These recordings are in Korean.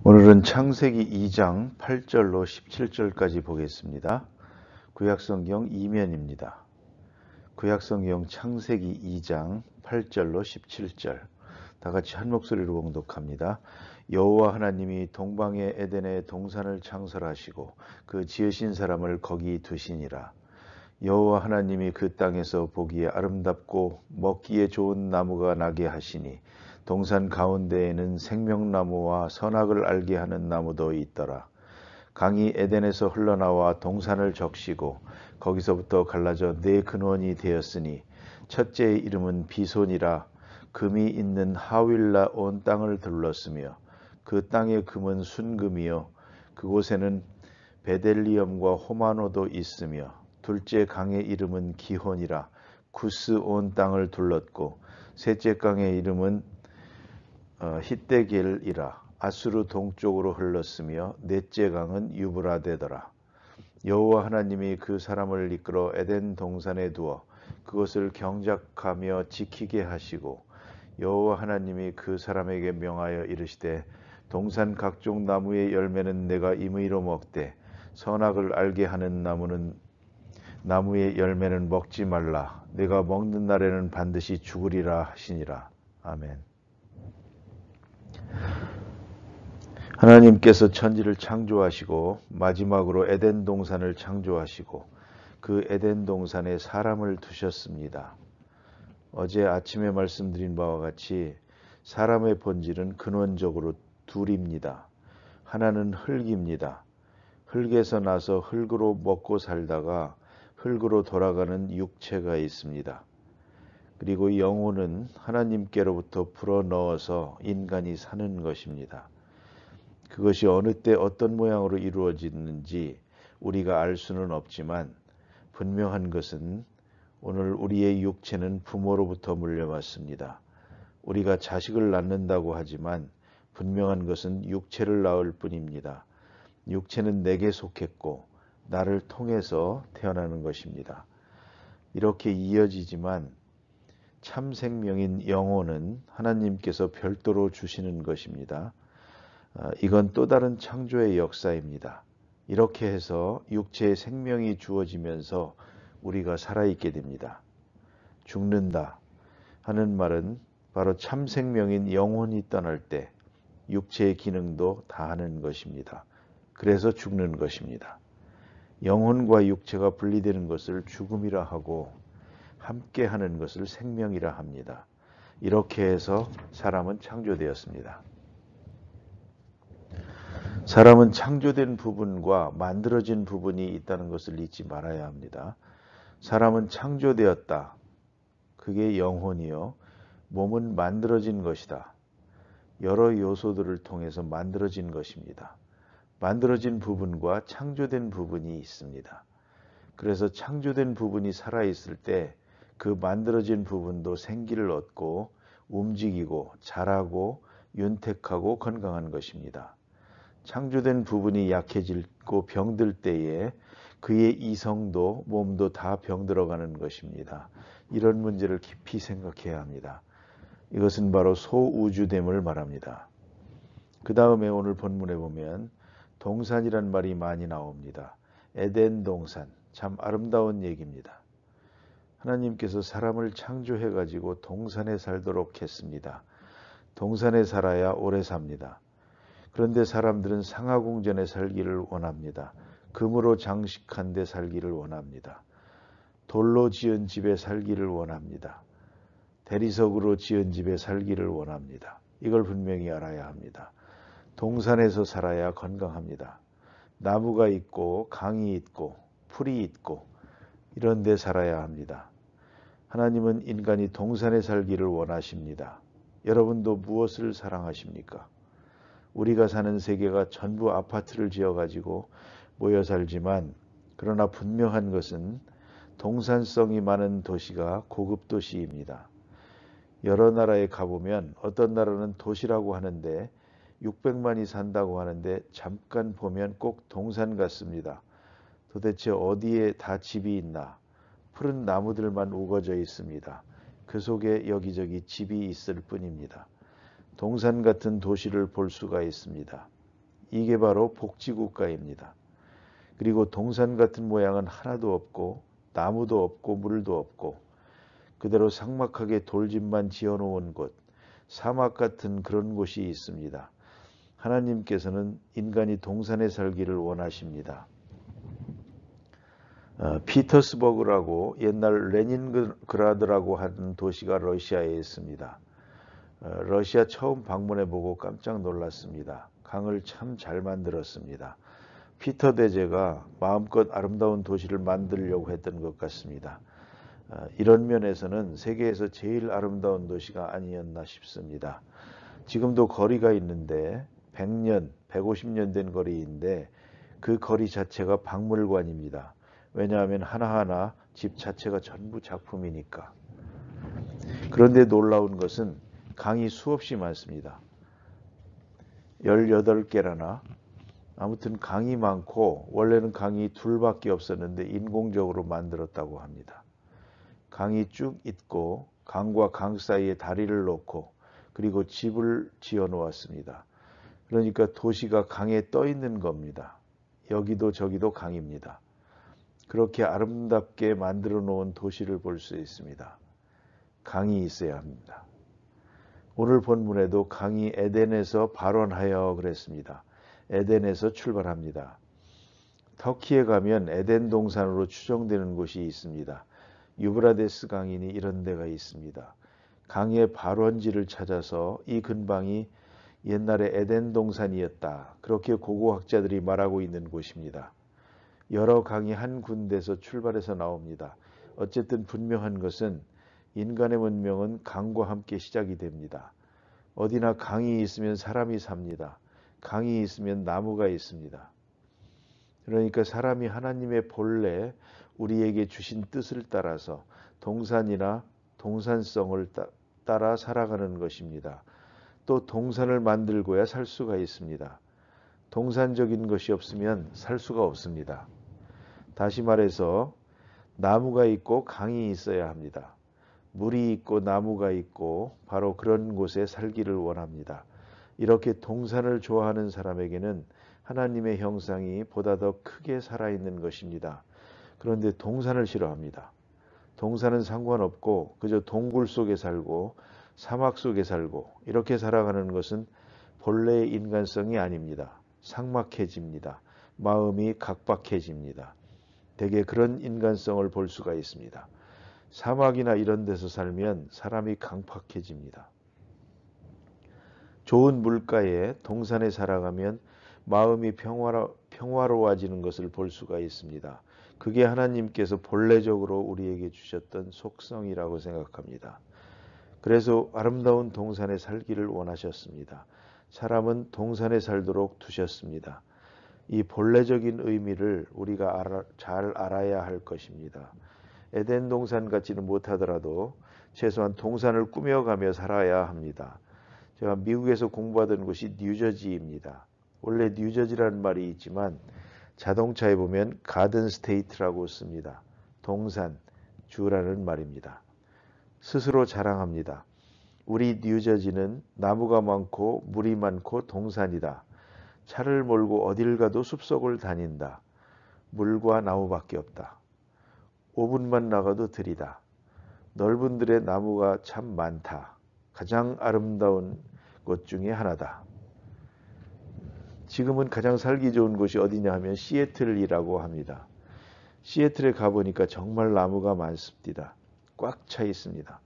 오늘은 창세기 2장 8절로 17절까지 보겠습니다. 구약성경 2면입니다. 구약성경 창세기 2장 8절로 17절 다같이 한 목소리로 봉독합니다. 여호와 하나님이 동방의 에덴에 동산을 창설하시고 그 지으신 사람을 거기 두시니라. 여호와 하나님이 그 땅에서 보기에 아름답고 먹기에 좋은 나무가 나게 하시니 동산 가운데에는 생명나무와 선악을 알게 하는 나무도 있더라. 강이 에덴에서 흘러나와 동산을 적시고 거기서부터 갈라져 네 근원이 되었으니 첫째의 이름은 비손이라. 금이 있는 하윌라 온 땅을 둘렀으며 그 땅의 금은 순금이요 그곳에는 베델리엄과 호마노도 있으며 둘째 강의 이름은 기혼이라. 구스 온 땅을 둘렀고 셋째 강의 이름은 히데겔이라. 아수르 동쪽으로 흘렀으며 넷째 강은 유브라데더라. 여호와 하나님이 그 사람을 이끌어 에덴 동산에 두어 그것을 경작하며 지키게 하시고 여호와 하나님이 그 사람에게 명하여 이르시되 동산 각종 나무의 열매는 내가 임의로 먹되 선악을 알게 하는 나무의 열매는 먹지 말라. 내가 먹는 날에는 반드시 죽으리라 하시니라. 아멘. 하나님께서 천지를 창조하시고 마지막으로 에덴 동산을 창조하시고 그 에덴 동산에 사람을 두셨습니다. 어제 아침에 말씀드린 바와 같이 사람의 본질은 근원적으로 둘입니다. 하나는 흙입니다. 흙에서 나서 흙으로 먹고 살다가 흙으로 돌아가는 육체가 있습니다. 그리고 영혼은 하나님께로부터 불어넣어서 인간이 사는 것입니다. 그것이 어느 때 어떤 모양으로 이루어지는지 우리가 알 수는 없지만 분명한 것은 오늘 우리의 육체는 부모로부터 물려왔습니다. 우리가 자식을 낳는다고 하지만 분명한 것은 육체를 낳을 뿐입니다. 육체는 내게 속했고 나를 통해서 태어나는 것입니다. 이렇게 이어지지만 참 생명인 영혼은 하나님께서 별도로 주시는 것입니다. 이건 또 다른 창조의 역사입니다. 이렇게 해서 육체의 생명이 주어지면서 우리가 살아있게 됩니다. 죽는다 하는 말은 바로 참 생명인 영혼이 떠날 때 육체의 기능도 다하는 것입니다. 그래서 죽는 것입니다. 영혼과 육체가 분리되는 것을 죽음이라 하고 함께 하는 것을 생명이라 합니다. 이렇게 해서 사람은 창조되었습니다. 사람은 창조된 부분과 만들어진 부분이 있다는 것을 잊지 말아야 합니다. 사람은 창조되었다. 그게 영혼이요. 몸은 만들어진 것이다. 여러 요소들을 통해서 만들어진 것입니다. 만들어진 부분과 창조된 부분이 있습니다. 그래서 창조된 부분이 살아있을 때 그 만들어진 부분도 생기를 얻고 움직이고 자라고 윤택하고 건강한 것입니다. 창조된 부분이 약해지고 병들 때에 그의 이성도 몸도 다 병들어가는 것입니다. 이런 문제를 깊이 생각해야 합니다. 이것은 바로 소우주됨을 말합니다. 그 다음에 오늘 본문에 보면 동산이란 말이 많이 나옵니다. 에덴 동산, 참 아름다운 얘기입니다. 하나님께서 사람을 창조해 가지고 동산에 살도록 했습니다. 동산에 살아야 오래 삽니다. 그런데 사람들은 상하궁전에 살기를 원합니다. 금으로 장식한 데 살기를 원합니다. 돌로 지은 집에 살기를 원합니다. 대리석으로 지은 집에 살기를 원합니다. 이걸 분명히 알아야 합니다. 동산에서 살아야 건강합니다. 나무가 있고 강이 있고 풀이 있고 이런 데 살아야 합니다. 하나님은 인간이 동산에 살기를 원하십니다. 여러분도 무엇을 사랑하십니까? 우리가 사는 세계가 전부 아파트를 지어가지고 모여 살지만 그러나 분명한 것은 동산성이 많은 도시가 고급 도시입니다. 여러 나라에 가보면 어떤 나라는 도시라고 하는데 600만이 산다고 하는데 잠깐 보면 꼭 동산 같습니다. 도대체 어디에 다 집이 있나? 푸른 나무들만 우거져 있습니다. 그 속에 여기저기 집이 있을 뿐입니다. 동산 같은 도시를 볼 수가 있습니다. 이게 바로 복지국가입니다. 그리고 동산 같은 모양은 하나도 없고 나무도 없고 물도 없고 그대로 삭막하게 돌집만 지어놓은 곳, 사막 같은 그런 곳이 있습니다. 하나님께서는 인간이 동산에 살기를 원하십니다. 피터스버그라고 옛날 레닌그라드라고 하는 도시가 러시아에 있습니다. 러시아 처음 방문해보고 깜짝 놀랐습니다. 강을 참 잘 만들었습니다. 피터 대제가 마음껏 아름다운 도시를 만들려고 했던 것 같습니다. 이런 면에서는 세계에서 제일 아름다운 도시가 아니었나 싶습니다. 지금도 거리가 있는데 100년, 150년 된 거리인데 그 거리 자체가 박물관입니다. 왜냐하면 하나하나 집 자체가 전부 작품이니까. 그런데 놀라운 것은 강이 수없이 많습니다. 18개라나 아무튼 강이 많고 원래는 강이 둘밖에 없었는데 인공적으로 만들었다고 합니다. 강이 쭉 있고 강과 강 사이에 다리를 놓고 그리고 집을 지어 놓았습니다. 그러니까 도시가 강에 떠 있는 겁니다. 여기도 저기도 강입니다. 그렇게 아름답게 만들어 놓은 도시를 볼 수 있습니다. 강이 있어야 합니다. 오늘 본문에도 강이 에덴에서 발원하여 그랬습니다. 에덴에서 출발합니다. 터키에 가면 에덴 동산으로 추정되는 곳이 있습니다. 유브라데스 강이니 이런 데가 있습니다. 강의 발원지를 찾아서 이 근방이 옛날에 에덴 동산이었다. 그렇게 고고학자들이 말하고 있는 곳입니다. 여러 강이 한 군데서 출발해서 나옵니다. 어쨌든 분명한 것은 인간의 문명은 강과 함께 시작이 됩니다. 어디나 강이 있으면 사람이 삽니다. 강이 있으면 나무가 있습니다. 그러니까 사람이 하나님의 본래 우리에게 주신 뜻을 따라서 동산이나 동산성을 따라 살아가는 것입니다. 또 동산을 만들고야 살 수가 있습니다. 동산적인 것이 없으면 살 수가 없습니다. 다시 말해서 나무가 있고 강이 있어야 합니다. 물이 있고 나무가 있고 바로 그런 곳에 살기를 원합니다. 이렇게 동산을 좋아하는 사람에게는 하나님의 형상이 보다 더 크게 살아있는 것입니다. 그런데 동산을 싫어합니다. 동산은 상관없고 그저 동굴 속에 살고 사막 속에 살고 이렇게 살아가는 것은 본래의 인간성이 아닙니다. 삭막해집니다. 마음이 각박해집니다. 대개 그런 인간성을 볼 수가 있습니다. 사막이나 이런 데서 살면 사람이 강팍해집니다. 좋은 물가에 동산에 살아가면 마음이 평화로워지는 것을 볼 수가 있습니다. 그게 하나님께서 본래적으로 우리에게 주셨던 속성이라고 생각합니다. 그래서 아름다운 동산에 살기를 원하셨습니다. 사람은 동산에 살도록 두셨습니다. 이 본래적인 의미를 우리가 잘 알아야 할 것입니다. 에덴 동산 같지는 못하더라도 최소한 동산을 꾸며가며 살아야 합니다. 제가 미국에서 공부하던 곳이 뉴저지입니다. 원래 뉴저지라는 말이 있지만 자동차에 보면 가든 스테이트라고 씁니다. 동산, 주라는 말입니다. 스스로 자랑합니다. 우리 뉴저지는 나무가 많고 물이 많고 동산이다. 차를 몰고 어딜 가도 숲속을 다닌다. 물과 나무밖에 없다. 5분만 나가도 들이다. 넓은 들에 나무가 참 많다. 가장 아름다운 곳 중에 하나다. 지금은 가장 살기 좋은 곳이 어디냐 하면 시애틀이라고 합니다. 시애틀에 가보니까 정말 나무가 많습니다. 꽉 차 있습니다.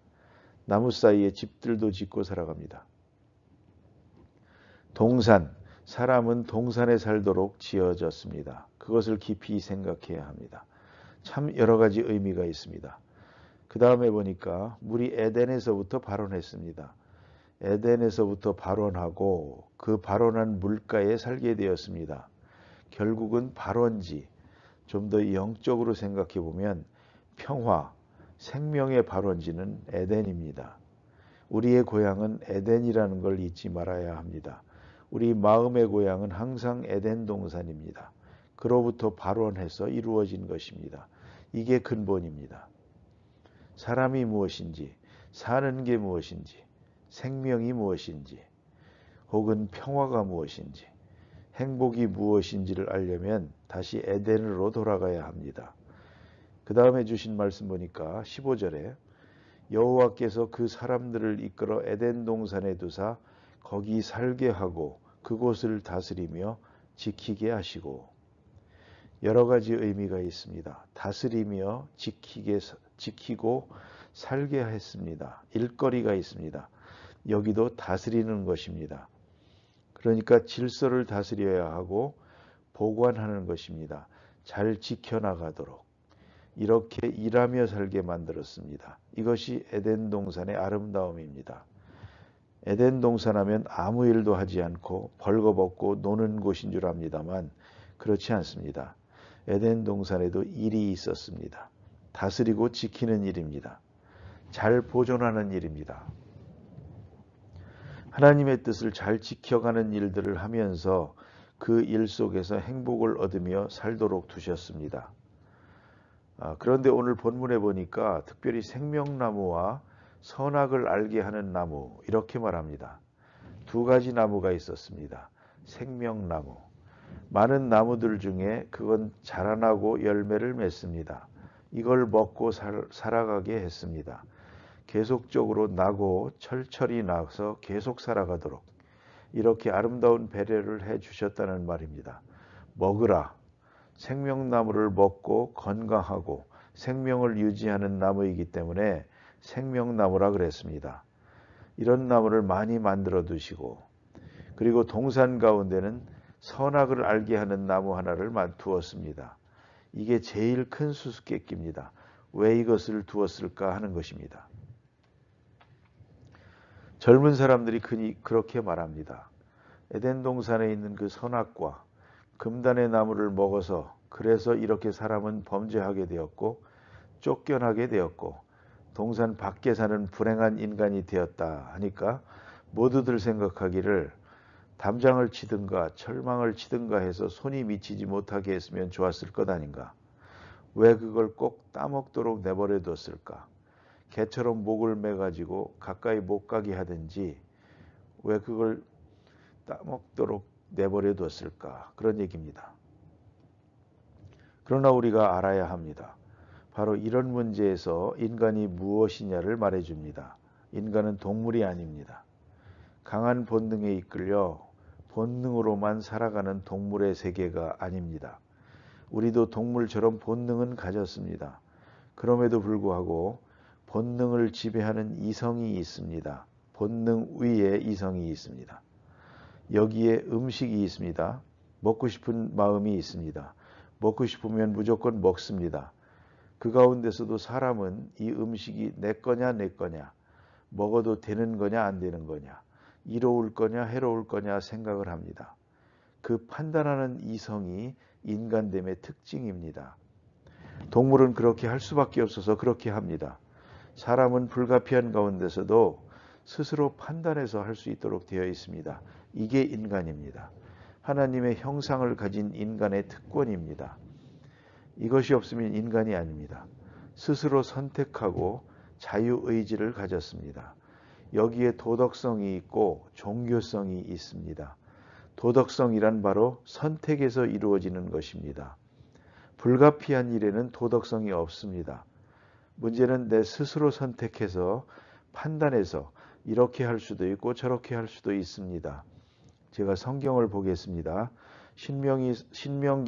나무 사이에 집들도 짓고 살아갑니다. 동산, 사람은 동산에 살도록 지어졌습니다. 그것을 깊이 생각해야 합니다. 참 여러 가지 의미가 있습니다. 그 다음에 보니까 물이 에덴에서부터 발원했습니다. 에덴에서부터 발원하고 그 발원한 물가에 살게 되었습니다. 결국은 발원지, 좀 더 영적으로 생각해 보면 평화, 생명의 발원지는 에덴입니다. 우리의 고향은 에덴이라는 걸 잊지 말아야 합니다. 우리 마음의 고향은 항상 에덴 동산입니다. 그로부터 발원해서 이루어진 것입니다. 이게 근본입니다. 사람이 무엇인지, 사는 게 무엇인지, 생명이 무엇인지, 혹은 평화가 무엇인지, 행복이 무엇인지를 알려면 다시 에덴으로 돌아가야 합니다. 그 다음에 주신 말씀 보니까 15절에 여호와께서 그 사람들을 이끌어 에덴 동산에 두사 거기 살게 하고 그곳을 다스리며 지키게 하시고, 여러 가지 의미가 있습니다. 다스리며 지키고 살게 했습니다. 일거리가 있습니다. 여기도 다스리는 것입니다. 그러니까 질서를 다스려야 하고 보관하는 것입니다. 잘 지켜나가도록 이렇게 일하며 살게 만들었습니다. 이것이 에덴 동산의 아름다움입니다. 에덴 동산하면 아무 일도 하지 않고 벌거벗고 노는 곳인 줄 압니다만 그렇지 않습니다. 에덴 동산에도 일이 있었습니다. 다스리고 지키는 일입니다. 잘 보존하는 일입니다. 하나님의 뜻을 잘 지켜가는 일들을 하면서 그 일 속에서 행복을 얻으며 살도록 두셨습니다. 그런데 오늘 본문에 보니까 특별히 생명나무와 선악을 알게 하는 나무 이렇게 말합니다. 두 가지 나무가 있었습니다. 생명나무. 많은 나무들 중에 그건 자라나고 열매를 맺습니다. 이걸 먹고 살아가게 했습니다. 계속적으로 나고 철철이 나서 계속 살아가도록 이렇게 아름다운 배려를 해 주셨다는 말입니다. 먹으라. 생명나무를 먹고 건강하고 생명을 유지하는 나무이기 때문에 생명나무라 그랬습니다. 이런 나무를 많이 만들어 두시고, 그리고 동산 가운데는 선악을 알게 하는 나무 하나를 두었습니다. 이게 제일 큰 수수께끼입니다. 왜 이것을 두었을까 하는 것입니다. 젊은 사람들이 그렇게 말합니다. 에덴 동산에 있는 그 선악과 금단의 나무를 먹어서 그래서 이렇게 사람은 범죄하게 되었고 쫓겨나게 되었고 동산 밖에 사는 불행한 인간이 되었다 하니까 모두들 생각하기를 담장을 치든가 철망을 치든가 해서 손이 미치지 못하게 했으면 좋았을 것 아닌가. 왜 그걸 꼭 따먹도록 내버려 뒀을까. 개처럼 목을 매가지고 가까이 못 가게 하든지 왜 그걸 따먹도록 내버려 뒀을까. 그런 얘기입니다. 그러나 우리가 알아야 합니다. 바로 이런 문제에서 인간이 무엇이냐를 말해줍니다. 인간은 동물이 아닙니다. 강한 본능에 이끌려 본능으로만 살아가는 동물의 세계가 아닙니다. 우리도 동물처럼 본능은 가졌습니다. 그럼에도 불구하고 본능을 지배하는 이성이 있습니다. 본능 위에 이성이 있습니다. 여기에 음식이 있습니다. 먹고 싶은 마음이 있습니다. 먹고 싶으면 무조건 먹습니다. 그 가운데서도 사람은 이 음식이 내 거냐 먹어도 되는 거냐 안 되는 거냐, 이로울 거냐 해로울 거냐 생각을 합니다. 그 판단하는 이성이 인간됨의 특징입니다. 동물은 그렇게 할 수밖에 없어서 그렇게 합니다. 사람은 불가피한 가운데서도 스스로 판단해서 할 수 있도록 되어 있습니다. 이게 인간입니다. 하나님의 형상을 가진 인간의 특권입니다. 이것이 없으면 인간이 아닙니다. 스스로 선택하고 자유의지를 가졌습니다. 여기에 도덕성이 있고 종교성이 있습니다. 도덕성이란 바로 선택에서 이루어지는 것입니다. 불가피한 일에는 도덕성이 없습니다. 문제는 내 스스로 선택해서 판단해서 이렇게 할 수도 있고 저렇게 할 수도 있습니다. 제가 성경을 보겠습니다. 신명기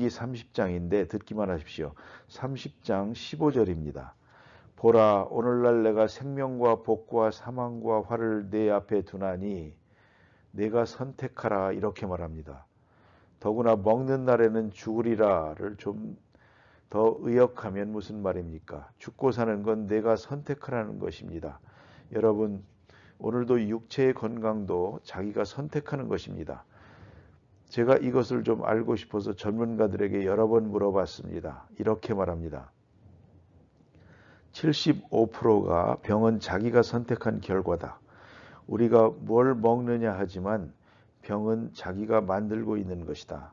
30장인데 듣기만 하십시오. 30장 15절입니다. 보라, 오늘날 내가 생명과 복과 사망과 화를 내 앞에 두나니 내가 선택하라, 이렇게 말합니다. 더구나 먹는 날에는 죽으리라를 좀 더 의역하면 무슨 말입니까? 죽고 사는 건 내가 선택하라는 것입니다. 여러분, 오늘도 육체의 건강도 자기가 선택하는 것입니다. 제가 이것을 좀 알고 싶어서 전문가들에게 여러 번 물어봤습니다. 이렇게 말합니다. 75%가 병은 자기가 선택한 결과다. 우리가 뭘 먹느냐 하지만 병은 자기가 만들고 있는 것이다.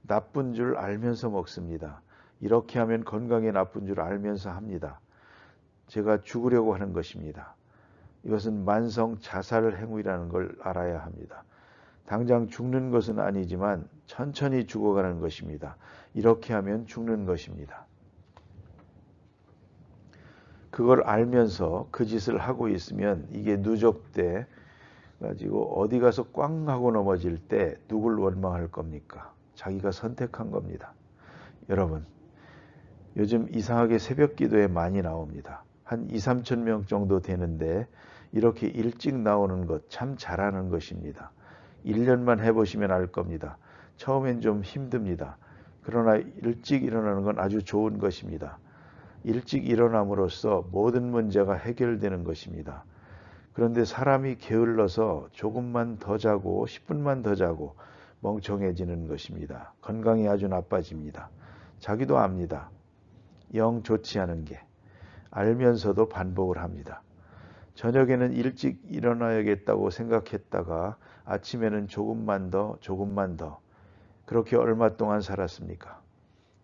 나쁜 줄 알면서 먹습니다. 이렇게 하면 건강에 나쁜 줄 알면서 합니다. 제가 죽으려고 하는 것입니다. 이것은 만성 자살 행위라는 걸 알아야 합니다. 당장 죽는 것은 아니지만 천천히 죽어가는 것입니다. 이렇게 하면 죽는 것입니다. 그걸 알면서 그 짓을 하고 있으면 이게 누적돼 가지고 어디 가서 꽝 하고 넘어질 때 누굴 원망할 겁니까? 자기가 선택한 겁니다. 여러분, 요즘 이상하게 새벽 기도에 많이 나옵니다. 한 2, 3천 명 정도 되는데 이렇게 일찍 나오는 것 참 잘하는 것입니다. 1년만 해보시면 알 겁니다. 처음엔 좀 힘듭니다. 그러나 일찍 일어나는 건 아주 좋은 것입니다. 일찍 일어남으로써 모든 문제가 해결되는 것입니다. 그런데 사람이 게을러서 조금만 더 자고 10분만 더 자고 멍청해지는 것입니다. 건강이 아주 나빠집니다. 자기도 압니다. 영 좋지 않은 게 알면서도 반복을 합니다. 저녁에는 일찍 일어나야겠다고 생각했다가 아침에는 조금만 더 그렇게 얼마 동안 살았습니까?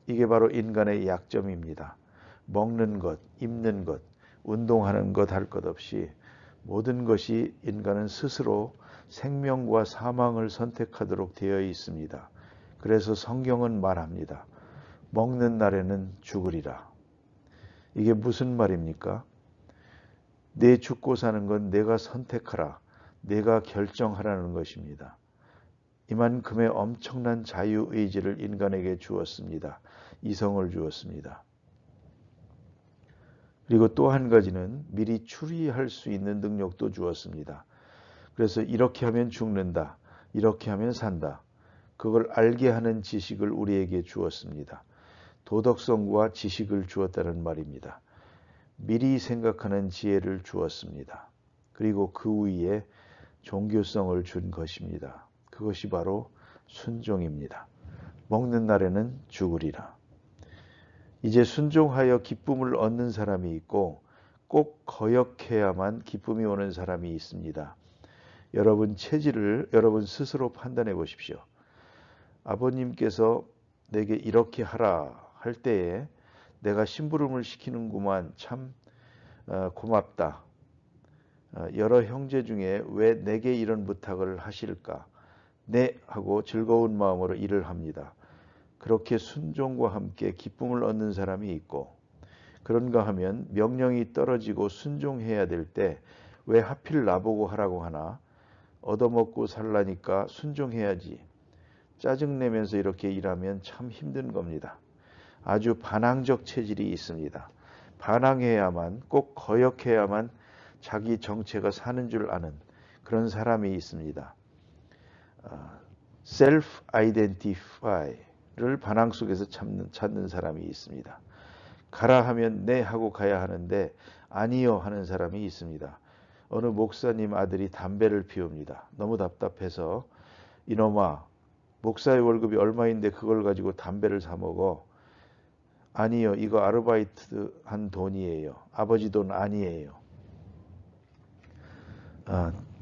이게 바로 인간의 약점입니다. 먹는 것, 입는 것, 운동하는 것 할 것 없이 모든 것이 인간은 스스로 생명과 사망을 선택하도록 되어 있습니다. 그래서 성경은 말합니다. 먹는 날에는 죽으리라. 이게 무슨 말입니까? 내 죽고 사는 건 내가 선택하라. 내가 결정하라는 것입니다. 이만큼의 엄청난 자유의지를 인간에게 주었습니다. 이성을 주었습니다. 그리고 또 한 가지는 미리 추리할 수 있는 능력도 주었습니다. 그래서 이렇게 하면 죽는다. 이렇게 하면 산다. 그걸 알게 하는 지식을 우리에게 주었습니다. 도덕성과 지식을 주었다는 말입니다. 미리 생각하는 지혜를 주었습니다. 그리고 그 위에 종교성을 준 것입니다. 그것이 바로 순종입니다. 먹는 날에는 죽으리라. 이제 순종하여 기쁨을 얻는 사람이 있고 꼭 거역해야만 기쁨이 오는 사람이 있습니다. 여러분 체질을 여러분 스스로 판단해 보십시오. 아버님께서 내게 이렇게 하라 할 때에 내가 심부름을 시키는구만 참 고맙다. 여러 형제 중에 왜 내게 이런 부탁을 하실까? 네 하고 즐거운 마음으로 일을 합니다. 그렇게 순종과 함께 기쁨을 얻는 사람이 있고 그런가 하면 명령이 떨어지고 순종해야 될 때 왜 하필 나보고 하라고 하나? 얻어먹고 살라니까 순종해야지. 짜증내면서 이렇게 일하면 참 힘든 겁니다. 아주 반항적 체질이 있습니다. 반항해야만 꼭 거역해야만 자기 정체가 사는 줄 아는 그런 사람이 있습니다. self-identify를 반항 속에서 찾는 사람이 있습니다. 가라 하면 네 하고 가야 하는데 아니요 하는 사람이 있습니다. 어느 목사님 아들이 담배를 피웁니다. 너무 답답해서 이놈아 목사의 월급이 얼마인데 그걸 가지고 담배를 사 먹어. 아니요 이거 아르바이트 한 돈이에요. 아버지 돈 아니에요.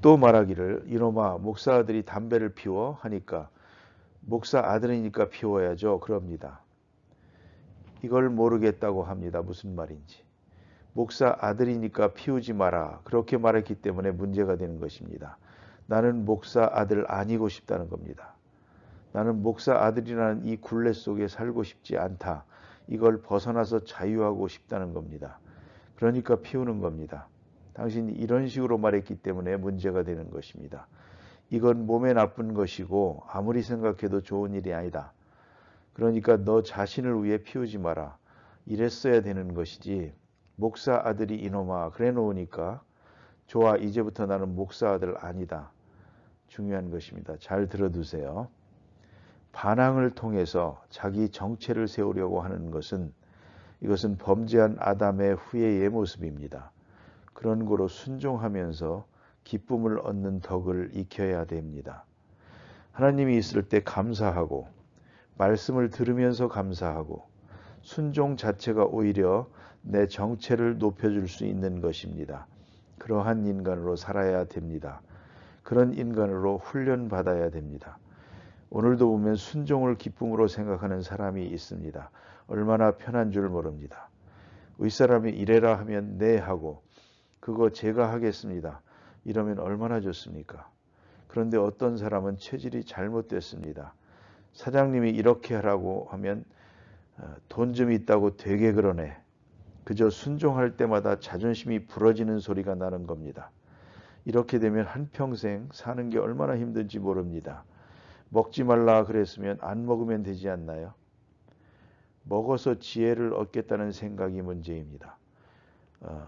또 말하기를 이놈아 목사 아들이 담배를 피워 하니까 목사 아들이니까 피워야죠. 그럽니다. 이걸 모르겠다고 합니다. 무슨 말인지. 목사 아들이니까 피우지 마라. 그렇게 말했기 때문에 문제가 되는 것입니다. 나는 목사 아들 아니고 싶다는 겁니다. 나는 목사 아들이라는 이 굴레 속에 살고 싶지 않다. 이걸 벗어나서 자유하고 싶다는 겁니다. 그러니까 피우는 겁니다. 당신이 이런 식으로 말했기 때문에 문제가 되는 것입니다. 이건 몸에 나쁜 것이고 아무리 생각해도 좋은 일이 아니다. 그러니까 너 자신을 위해 피우지 마라. 이랬어야 되는 것이지. 목사 아들이 이놈아 그래 놓으니까 좋아 이제부터 나는 목사 아들 아니다. 중요한 것입니다. 잘 들어두세요. 반항을 통해서 자기 정체를 세우려고 하는 것은 이것은 범죄한 아담의 후예의 모습입니다. 그런 거로 순종하면서 기쁨을 얻는 덕을 익혀야 됩니다. 하나님이 있을 때 감사하고 말씀을 들으면서 감사하고 순종 자체가 오히려 내 정체를 높여줄 수 있는 것입니다. 그러한 인간으로 살아야 됩니다. 그런 인간으로 훈련받아야 됩니다. 오늘도 보면 순종을 기쁨으로 생각하는 사람이 있습니다. 얼마나 편한 줄 모릅니다. 윗사람이 이래라 하면 네 하고 그거 제가 하겠습니다. 이러면 얼마나 좋습니까? 그런데 어떤 사람은 체질이 잘못됐습니다. 사장님이 이렇게 하라고 하면 돈 좀 있다고 되게 그러네. 그저 순종할 때마다 자존심이 부러지는 소리가 나는 겁니다. 이렇게 되면 한평생 사는 게 얼마나 힘든지 모릅니다. 먹지 말라 그랬으면 안 먹으면 되지 않나요? 먹어서 지혜를 얻겠다는 생각이 문제입니다.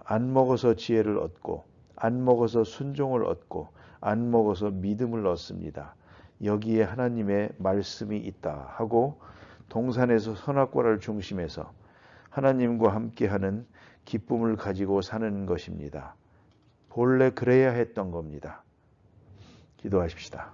안 먹어서 지혜를 얻고, 안 먹어서 순종을 얻고, 안 먹어서 믿음을 얻습니다. 여기에 하나님의 말씀이 있다 하고 동산에서 선악과를 중심해서 하나님과 함께하는 기쁨을 가지고 사는 것입니다. 본래 그래야 했던 겁니다. 기도하십시다.